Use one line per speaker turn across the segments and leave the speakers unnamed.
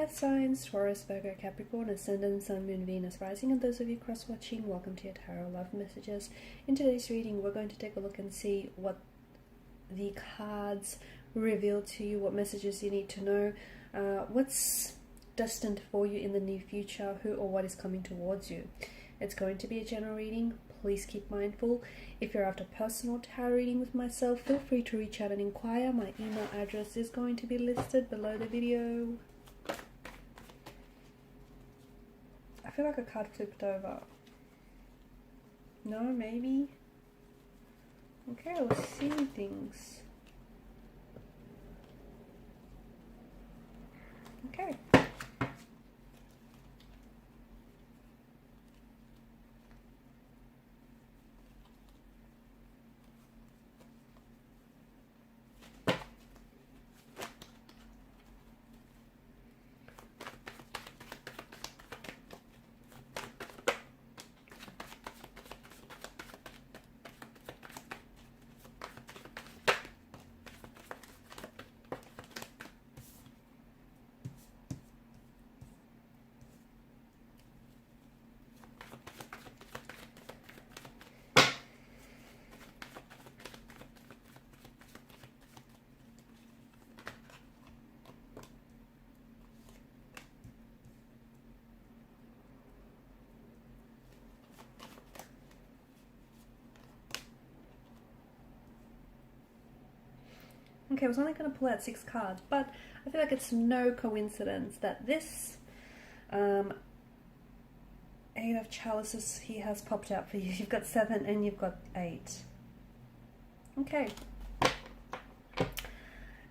earth signs, Taurus, Virgo, Capricorn, Ascendant, Sun, Moon, Venus, Rising, and those of you cross-watching, welcome to your Tarot Love Messages. In today's reading, we're going to take a look and see what the cards reveal to you, what messages you need to know, what's destined for you in the near future, who or what is coming towards you. It's going to be a general reading. Please keep mindful. If you're after personal tarot reading with myself, feel free to reach out and inquire. My email address is going to be listed below the video. I feel like a card flipped over. No, maybe? Okay, I was seeing things. Okay. Okay, I was only going to pull out 6 cards, but I feel like it's no coincidence that this 8 of chalices here has popped out for you. You've got 7 and you've got 8. Okay.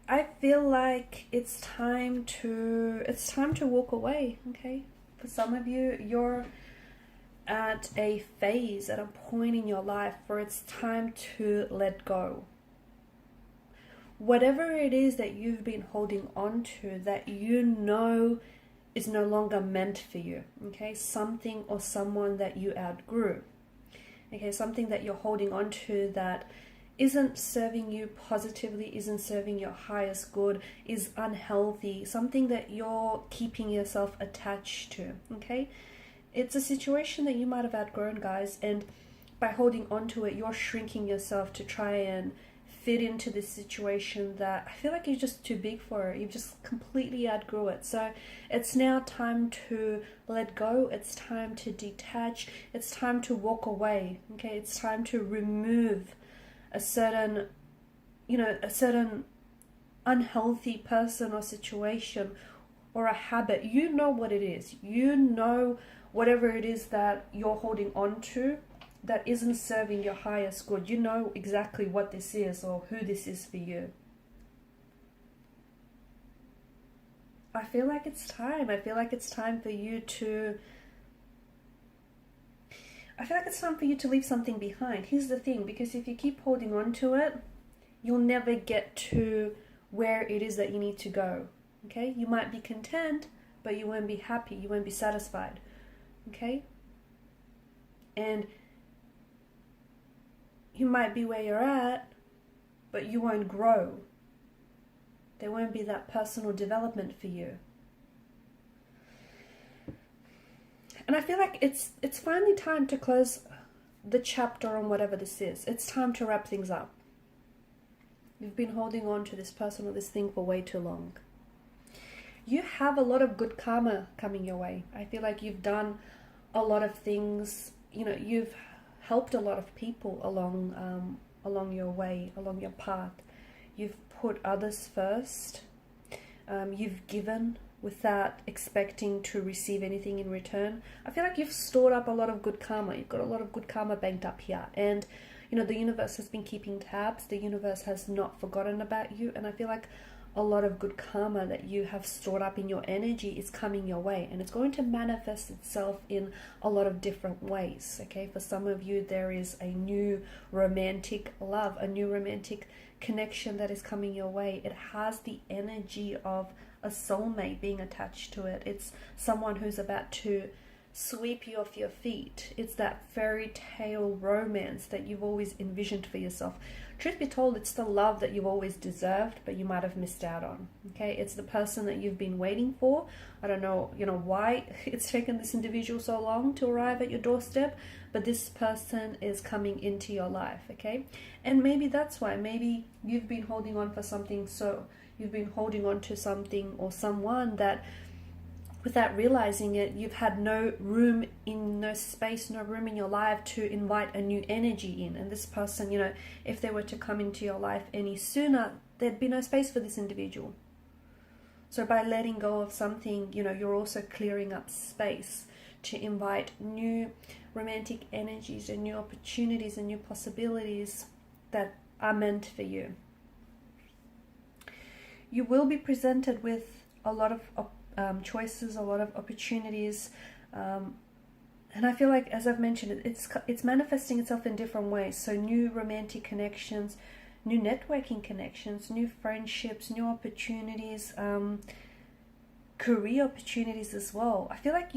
I feel like it's time to walk away, okay? For some of you, you're at a phase, at a point in your life where it's time to let go. Whatever it is that you've been holding on to that you know is no longer meant for you, okay? Something or someone that you outgrew, okay? Something that you're holding on to that isn't serving you positively, isn't serving your highest good, is unhealthy, something that you're keeping yourself attached to, okay? It's a situation that you might have outgrown, guys, and by holding on to it, you're shrinking yourself to try and fit into this situation that I feel like you're just too big for it. You've just completely outgrew it. So it's now time to let go. It's time to detach. It's time to walk away. Okay, it's time to remove a certain, a certain unhealthy person or situation or a habit. You know what it is. You know whatever it is that you're holding on to that isn't serving your highest good. You know exactly what this is or who this is for you. I feel like it's time. I feel like it's time for you to leave something behind. Here's the thing, because if you keep holding on to it, you'll never get to where it is that you need to go. Okay? You might be content, but you won't be happy. You won't be satisfied. Okay? And you might be where you're at, but you won't grow. There won't be that personal development for you. And I feel like it's finally time to close the chapter on whatever this is. It's time to wrap things up. You've been holding on to this person or this thing for way too long. You have a lot of good karma coming your way. I feel like you've done a lot of things, you've helped a lot of people along your way, along your path. You've put others first. You've given without expecting to receive anything in return. I feel like you've stored up a lot of good karma. You've got a lot of good karma banked up here. And, the universe has been keeping tabs. The universe has not forgotten about you. And I feel like a lot of good karma that you have stored up in your energy is coming your way, and it's going to manifest itself in a lot of different ways. Okay, for some of you there is a new romantic love, a new romantic connection that is coming your way. It has the energy of a soulmate being attached to it. It's someone who's about to sweep you off your feet. It's that fairy tale romance that you've always envisioned for yourself. Truth be told, it's the love that you've always deserved, but you might have missed out on. Okay, it's the person that you've been waiting for. I don't know, why it's taken this individual so long to arrive at your doorstep, but this person is coming into your life. Okay, and maybe that's why. Maybe you've been holding on for something, so you've been holding on to something or someone that, without realizing it, you've had no space, no room in your life to invite a new energy in. And this person, if they were to come into your life any sooner, there'd be no space for this individual. So by letting go of something, you're also clearing up space to invite new romantic energies and new opportunities and new possibilities that are meant for you. You will be presented with a lot of choices, a lot of opportunities, and I feel like, as I've mentioned, it's manifesting itself in different ways. So new romantic connections, new networking connections, new friendships, new opportunities, career opportunities as well. I feel like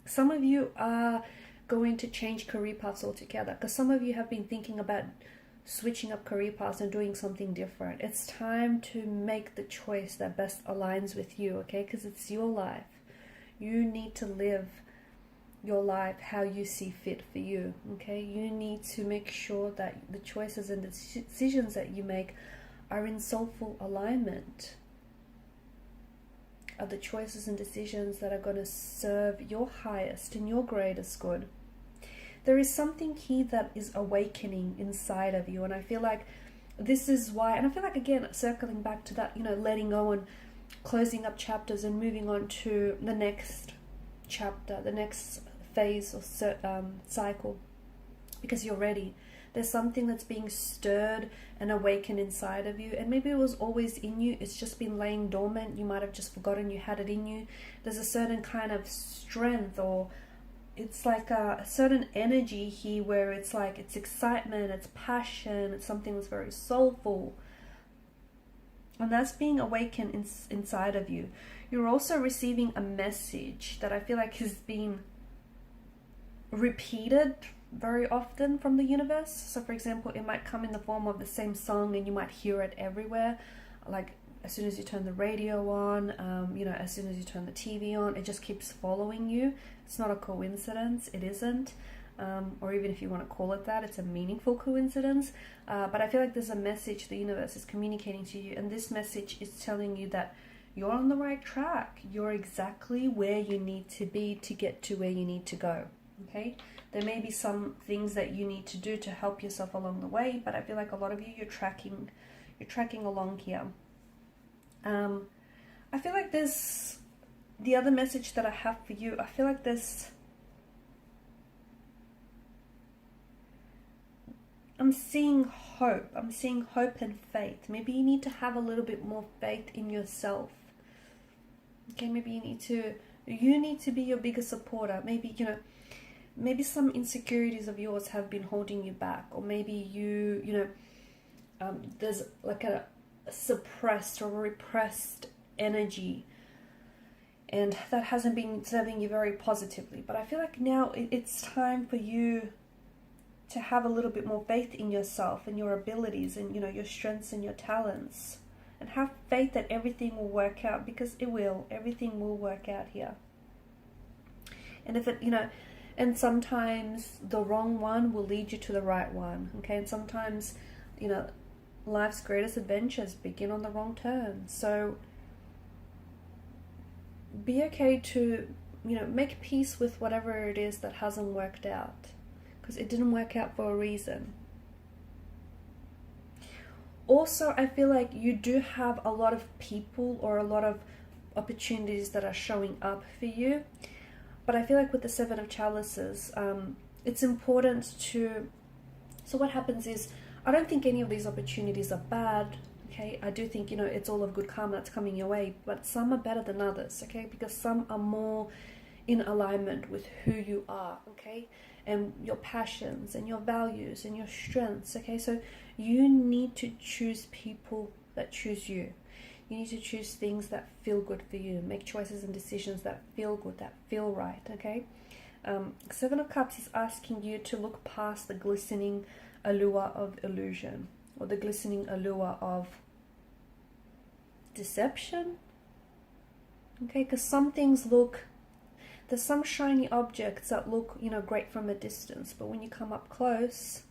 some of you are going to change career paths altogether, because some of you have been thinking about switching up career paths and doing something different. It's time to make the choice that best aligns with you, okay? Because it's your life. You need to live your life how you see fit for you, okay? You need to make sure that the choices and the decisions that you make are in soulful alignment, are the choices and decisions that are going to serve your highest and your greatest good. There is something here that is awakening inside of you, and I feel like this is why, and I feel like, again, circling back to that, letting go and closing up chapters and moving on to the next chapter, the next phase or cycle, because you're ready. There's something that's being stirred and awakened inside of you, and maybe it was always in you, it's just been laying dormant. You might have just forgotten you had it in you. There's a certain kind of strength, or it's like a certain energy here where it's like, it's excitement, it's passion, it's something that's very soulful, and that's being awakened inside of you. You're also receiving a message that I feel like has been repeated very often from the universe. So for example, it might come in the form of the same song, and you might hear it everywhere, like as soon as you turn the radio on, as soon as you turn the TV on, it just keeps following you. It's not a coincidence, it isn't, or even if you want to call it that, it's a meaningful coincidence, but I feel like there's a message the universe is communicating to you, and this message is telling you that you're on the right track. You're exactly where you need to be to get to where you need to go, okay? There may be some things that you need to do to help yourself along the way, but I feel like a lot of you, you're tracking along here. I feel like there's the other message that I have for you. I feel like I'm seeing hope. I'm seeing hope and faith. Maybe you need to have a little bit more faith in yourself. Okay, maybe you need to be your biggest supporter. Maybe, maybe some insecurities of yours have been holding you back, or maybe there's like a suppressed or repressed energy, and that hasn't been serving you very positively. But I feel like now it's time for you to have a little bit more faith in yourself and your abilities and your strengths and your talents, and have faith that everything will work out, because it will. Everything will work out here. And if it and sometimes the wrong one will lead you to the right one, okay? And sometimes life's greatest adventures begin on the wrong turn. So be okay to make peace with whatever it is that hasn't worked out, because it didn't work out for a reason. Also, I feel like you do have a lot of people or a lot of opportunities that are showing up for you, but I feel like with the Seven of Chalices, it's important to, so what happens is, I don't think any of these opportunities are bad, okay? I do think, it's all of good karma that's coming your way, but some are better than others, okay? Because some are more in alignment with who you are, okay? And your passions and your values and your strengths, okay? So you need to choose people that choose you. You need to choose things that feel good for you. Make choices and decisions that feel good, that feel right, okay? Seven of Cups is asking you to look past the glistening allure of illusion, or the glistening allure of deception, okay? Because some things look, there's some shiny objects that look, you know, great from a distance, but when you come up close,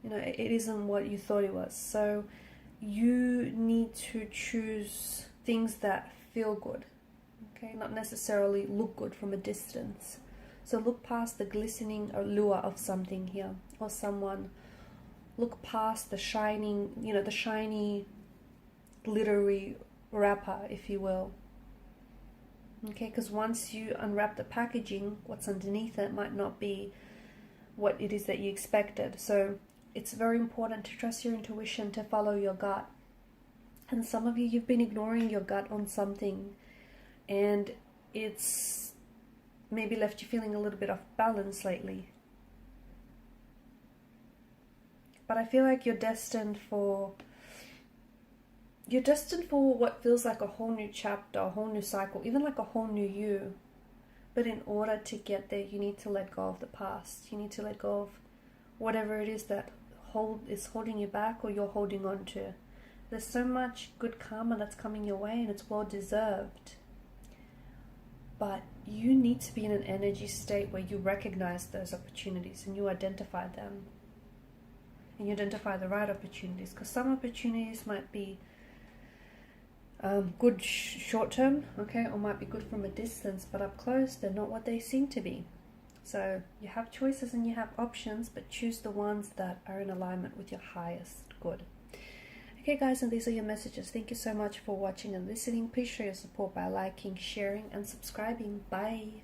you know, it isn't what you thought it was. So you need to choose things that feel good, okay? Not necessarily look good from a distance. So look past the glistening allure of something here, or someone. Look past the shining, you know, the shiny, glittery wrapper, if you will. Okay, because once you unwrap the packaging, what's underneath it might not be what it is that you expected. So it's very important to trust your intuition, to follow your gut. And some of you, you've been ignoring your gut on something, and it's maybe left you feeling a little bit off balance lately. But I feel like you're destined for what feels like a whole new chapter, a whole new cycle, even like a whole new you. But in order to get there, you need to let go of the past. You need to let go of whatever it is that is holding you back, or you're holding on to. There's so much good karma that's coming your way, and it's well deserved. But you need to be in an energy state where you recognize those opportunities and you identify them. And you identify the right opportunities, because some opportunities might be good short term, okay, or might be good from a distance, but up close they're not what they seem to be. So you have choices and you have options, but choose the ones that are in alignment with your highest good. Okay guys, and these are your messages. Thank you so much for watching and listening. Please show your support by liking, sharing and subscribing. Bye.